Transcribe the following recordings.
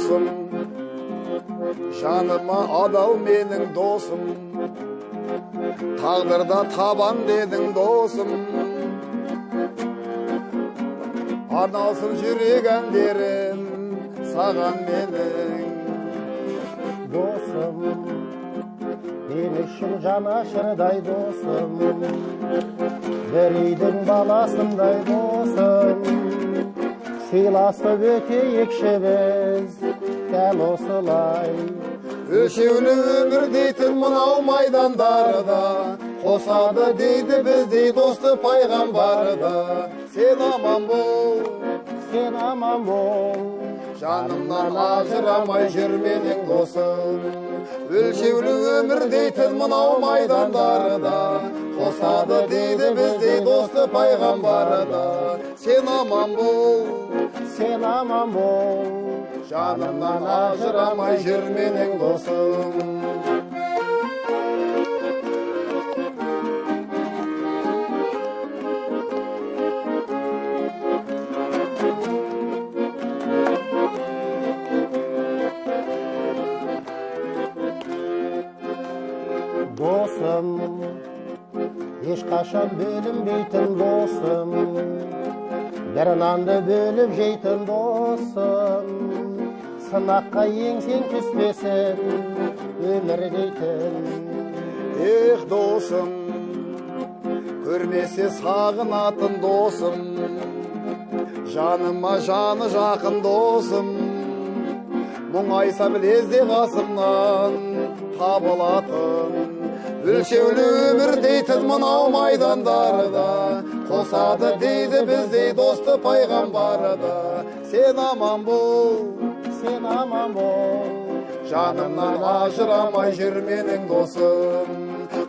досым, жаныма адал менің досым, тағдырда табан дедің досым, арналсын жүрек әндерім саған менің досым, мен үшін жанашырдай досым, бір үйдің баласындай досым, сыйласып өтейікші біз дәл осылай. өлшеулі өмір дейтін мынау майдандарда, қосады дейді біздей досты пайғамбарда. Сен аман бол, сен аман бол, жанымнан ажырамай жүр менің досым. Өлшеулі өмір дейтін мынау майдандарда, қосады дейді біздей досты пайғамбарда. Сен аман бол, сен аман бол, жанымнан ажырамай жүр менің досым. досым, ешқашан бөлінбейтін досым, бір нанды бөліп жейтін досым, сынаққа еңсең түспесін өмір дейтін. Ех досым, көрмесе сағынатын досым, жаныма жаны жақын досым, мұңайса лезде қасымнан табылатын. Өлшеулі өмір дейтін мынау майдандарда, қосады дейді біздей досты пайғамбарда. Сен аман бол, сен аман бол, жанымнан ажырамай жүр менің досым.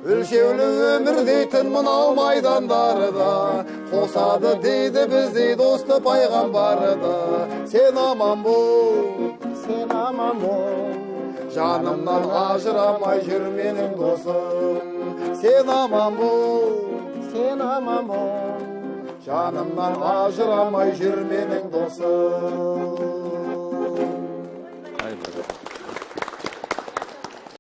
Өлшеулі өмір дейтін мынау майдандарда, қосады дейді біздей досты пайғамбарда. Сен аман бол, сен аман бол, жанымнан ажырамай жүр менің досым. Сен аман бол, сен аман бол, жанымнан ажырамай жүр менің досым.